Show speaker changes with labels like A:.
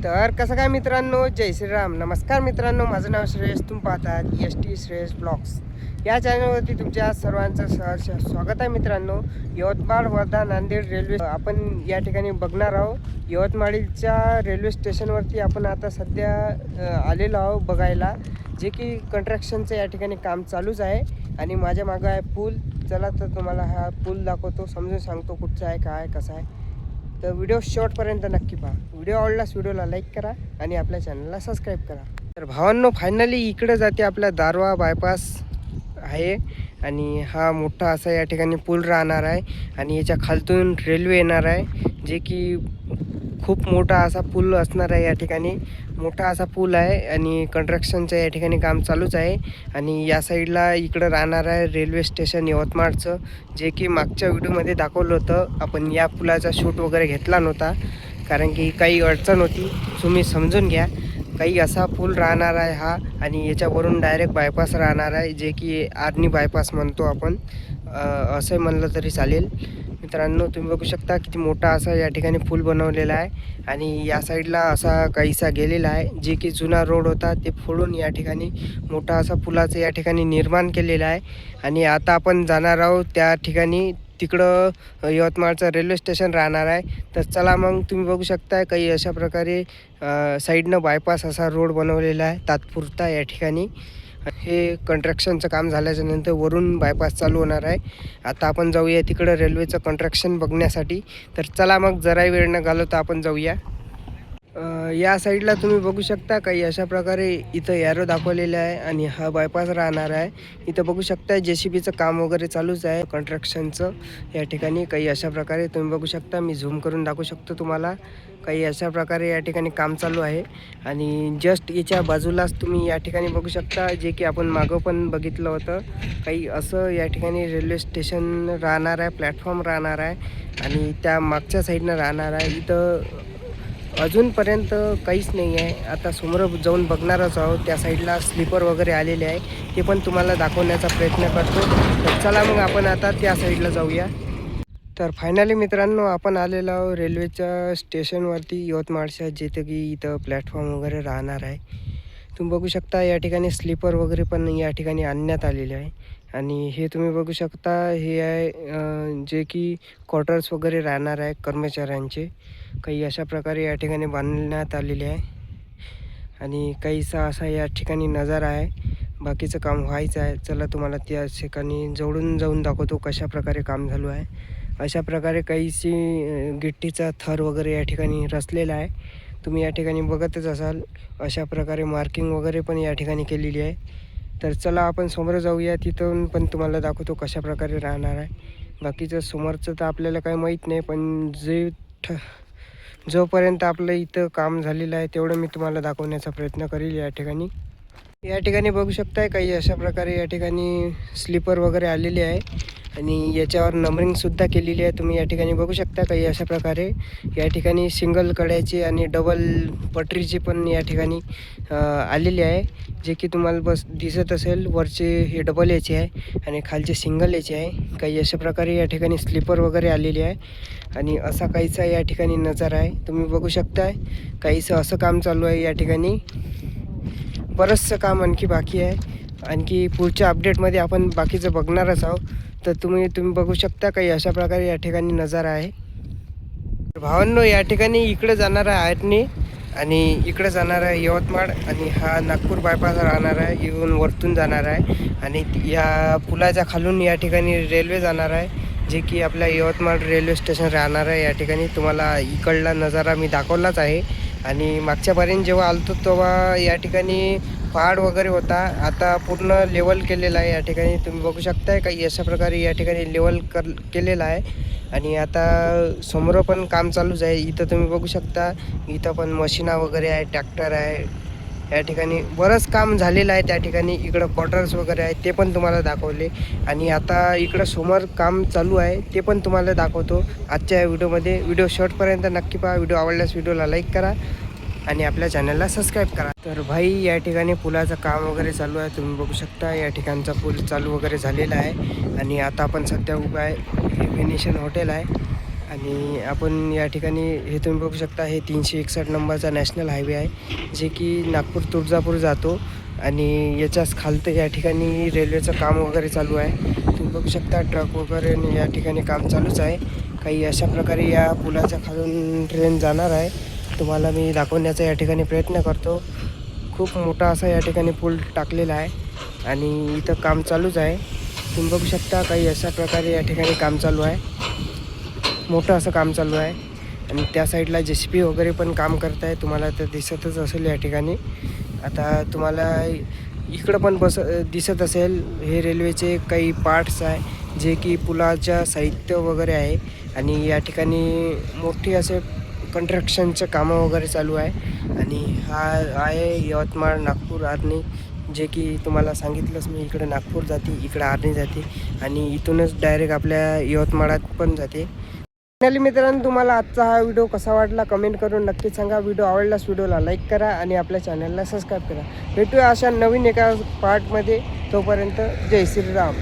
A: तर कसं काय मित्रांनो, जय श्रीराम. नमस्कार मित्रांनो, माझं नाव श्रेयस. तुम्ही पाहतात ST श्रेयस ब्लॉग्स या चॅनलवरती तुमच्या सर्वांचं सहर्ष स्वागत आहे. मित्रांनो, यवतमाळ वर्धा नांदेड रेल्वे आपण या ठिकाणी बघणार आहोत. यवतमाळच्या रेल्वे स्टेशनवरती आपण आता सध्या आलेलो आहोत बघायला, जे की कंस्ट्रक्शनचं या ठिकाणी काम चालूच आहे. आणि माझ्या मागं आहे पूल. चला तर तुम्हाला हा पूल दाखवतो, समजून सांगतो कुठचा आहे, काय कसं आहे. तर व्हिडिओ शेवटपर्यंत नक्की पहा. व्हिडिओ आवडल्यास व्हिडिओला लाईक करा आणि आपल्या चॅनलला सबस्क्राईब करा. तर भावांनो, फायनली इकडे जाते आपला दारवा बायपास आहे आणि हा मोठा असा या ठिकाणी पूल राहणार आहे आणि याच्या खालतून रेल्वे येणार आहे, जे की खूप मोठा असा पूल असणार आहे. या ठिकाणी मोठा असा पूल आहे आणि कंस्ट्रक्शनचं या ठिकाणी काम चालूच आहे. आणि या साईडला इकडं राहणार आहे रेल्वे स्टेशन यवतमाळचं, जे की मागच्या व्हिडिओमध्ये दाखवलं होतं. आपण या पुलाचा शूट वगैरे घेतला नव्हता, कारण की काही अडचण होती. तुम्ही समजून घ्या. काही असा पूल राहणार आहे हा, आणि याच्यावरून डायरेक्ट बायपास राहणार आहे, जे की आर्नी बायपास म्हणतो आपण, असं म्हणलं तरी चालेल. मित्रांनो, तुम्ही बघू शकता किती मोठा असा या ठिकाणी पूल बनवलेला आहे. आणि या साईडला असा काहीसा गेलेला आहे, जे की जुना रोड होता ते फोडून या ठिकाणी मोठा असा पुलाचं या ठिकाणी निर्माण केलेलं आहे. आणि आता आपण जाणार आहोत त्या ठिकाणी. तिकडं यवतमाळचं रेल्वे स्टेशन राहणार आहे. तर चला मग, तुम्ही बघू शकता काही अशा प्रकारे साईडनं बायपास असा रोड बनवलेला आहे तात्पुरता या ठिकाणी. हे कंस्ट्रक्शनचं काम झाल्याच्या नंतर वरून बायपास चालू होणार आहे. आता आपण जाऊया तिकडं रेल्वेचं कंस्ट्रक्शन बघण्यासाठी. तर चला मग, जराही वेळ न घालवता आपण जाऊया. या साईडला तुम्ही बघू शकता काही अशा प्रकारे इथं एरो दाखवलेलं आहे आणि हा बायपास राहणार आहे. इथं बघू शकता JCBचं काम वगैरे चालूच आहे कंस्ट्रक्शनचं या ठिकाणी. काही अशा प्रकारे तुम्ही बघू शकता, मी झूम करून दाखवू शकतो तुम्हाला. काही अशा प्रकारे या ठिकाणी काम चालू आहे. आणि जस्ट याच्या बाजूलाच तुम्ही या ठिकाणी बघू शकता, जे की आपण मागं पण बघितलं होतं, काही असं या ठिकाणी रेल्वे स्टेशन राहणार आहे, प्लॅटफॉर्म राहणार आहे. आणि त्या मागच्या साईडनं राहणार आहे. इथं अजूनपर्यंत काहीच नाही आहे. आता समोर जाऊन बघणारच आहोत. त्या साईडला स्लीपर वगैरे आलेले आहे, ते पण तुम्हाला दाखवण्याचा प्रयत्न करतो. तर चला मग, आपण आता त्या साईडला जाऊया. तर फायनली मित्रांनो, आपण आलेलो आहोत रेल्वेच्या स्टेशनवरती यवतमाळच्या, जिथे की इथं प्लॅटफॉर्म वगैरे राहणार आहे. तुम्ही बघू शकता या ठिकाणी स्लीपर वगैरे पण या ठिकाणी आणण्यात आलेले आहे. आणि हे तुम्ही बघू शकता, हे आहे जे की क्वार्टर्स वगैरे राहणार आहे कर्मचाऱ्यांचे. काही अशा प्रकारे या ठिकाणी बांधण्यात आलेले आहे. आणि काहीसा असा या ठिकाणी नजारा आहे. बाकीचं काम व्हायचं आहे. चला, तुम्हाला त्या ठिकाणी जवळून जाऊन दाखवतो कशा प्रकारे काम झालं आहे. अशा प्रकारे काहीशी गिट्टीचा थर वगैरे या ठिकाणी रचलेला आहे. तुम्ही या ठिकाणी बघतच असाल. अशा प्रकारे मार्किंग वगैरे पण या ठिकाणी केलेली आहे. तर चला, आपण समोर जाऊया. तिथून पण तुम्हाला दाखवतो कशा प्रकारे राहणार आहे. बाकीचं समोरचं तर आपल्याला काही माहीत नाही, पण जोपर्यंत आपलं इथं काम झालेलं आहे तेवढं मी तुम्हाला दाखवण्याचा प्रयत्न करेल. या ठिकाणी बघू शकताय काही अशा प्रकारे या ठिकाणी स्लीपर वगैरे आलेले आहे. आणि याच्यावर नंबरिंगसुद्धा केलेली आहे. तुम्ही या ठिकाणी बघू शकता काही अशा प्रकारे या ठिकाणी सिंगल कड्याची आणि डबल पटरीची पण या ठिकाणी आलेली आहे, जे की तुम्हाला दिसत असेल. वरचे हे डबल याचे आहे आणि खालचे सिंगल याचे आहे. काही अशा प्रकारे या ठिकाणी स्लीपर वगैरे आलेली आहे. आणि असा काहीसा या ठिकाणी नजारा आहे. तुम्ही बघू शकताय काहीसं असं काम चालू आहे या ठिकाणी. बरंचसं काम आणखी बाकी आहे. आणखी पुढच्या अपडेटमध्ये आपण बाकीचं बघणारच आहोत. तर तुम्ही बघू शकता काही अशा प्रकारे या ठिकाणी नजारा आहे. भावांनो, या ठिकाणी इकडे जाणार आहे आर्नी आणि इकडे जाणार आहे यवतमाळ. आणि हा नागपूर बायपास राहणार आहे, इथून वरतून जाणार आहे. आणि या पुलाच्या खालून या ठिकाणी रेल्वे जाणार आहे, जे की आपल्या यवतमाळ रेल्वे स्टेशन राहणार आहे. या ठिकाणी तुम्हाला इकडला नजारा मी दाखवलाच आहे. आणि मागच्यापर्यंत जेव्हा आलतो तेव्हा या ठिकाणी पहाड वगैरे होता. आता पूर्ण लेवल केलेला आहे. या ठिकाणी तुम्ही बघू शकताय काही अशा प्रकारे या ठिकाणी लेवल केलेलं आहे. आणि आता समोर पण काम चालूच आहे. इथं तुम्ही बघू शकता, इथं पण मशीना वगैरे आहे, ट्रॅक्टर आहे. या ठिकाणी बरंच काम झालेलं आहे. त्या ठिकाणी इकडं क्वार्टर्स वगैरे आहे, ते पण तुम्हाला दाखवले. आणि आता इकडं समोर काम चालू आहे, ते पण तुम्हाला दाखवतो आजच्या व्हिडिओमध्ये. व्हिडिओ शेवटपर्यंत नक्की पहा. व्हिडिओ आवडल्यास व्हिडिओला लाईक करा आणि आपल्या चॅनलला सबस्क्राईब करा. तर भाई, या ठिकाणी पुलाचं काम वगैरे चालू आहे. तुम्ही बघू शकता या ठिकाणचा पूल चालू वगैरे झालेला आहे. आणि आता आपण सध्या उभा आहे, हे व्हेनेशियन हॉटेल आहे. आणि आपण या ठिकाणी हे तुम्ही बघू शकता, हे 361 नंबरचा नॅशनल हायवे आहे, जे की नागपूर तुळजापूर जातो. आणि याच्याच खालतं या ठिकाणी रेल्वेचं काम वगैरे चालू आहे. तुम्ही बघू शकता ट्रक वगैरे या ठिकाणी काम चालूच आहे. काही अशा प्रकारे या पुलाच्या खालून ट्रेन जाणार आहे. तुम्हाला मी दाखवण्याचा या ठिकाणी प्रयत्न करतो. खूप मोठा असा या ठिकाणी पूल टाकलेला आहे आणि इथं काम चालूच आहे. तुम्ही बघू शकता काही अशा प्रकारे या ठिकाणी काम चालू आहे. मोठं असं काम चालू आहे आणि त्या साईडला JCB वगैरे पण काम करत आहे. तुम्हाला तर दिसतच असेल या ठिकाणी. आता तुम्हाला इकडं पण दिसत असेल, हे रेल्वेचे काही पार्ट्स आहे जे की पुलाच्या साहित्य वगैरे आहे. आणि या ठिकाणी मोठी असे कन्स्ट्रक्शनचं कामं वगैरे चालू आहे. आणि हा आहे यवतमाळ नागपूर आर्णी, जे की तुम्हाला सांगितलंच मी, इकडे नागपूर जाते, इकडे आर्णी जाते आणि इथूनच डायरेक्ट आपल्या यवतमाळात पण जाते. फायनली मित्रांनो, तुम्हाला आजचा हा व्हिडिओ कसा वाटला कमेंट करून नक्कीच सांगा. व्हिडिओ आवडल्यास व्हिडिओला लाईक करा आणि आपल्या चॅनलला सबस्क्राईब करा. भेटूया अशा नवीन एका पार्टमध्ये. तोपर्यंत जय श्रीराम.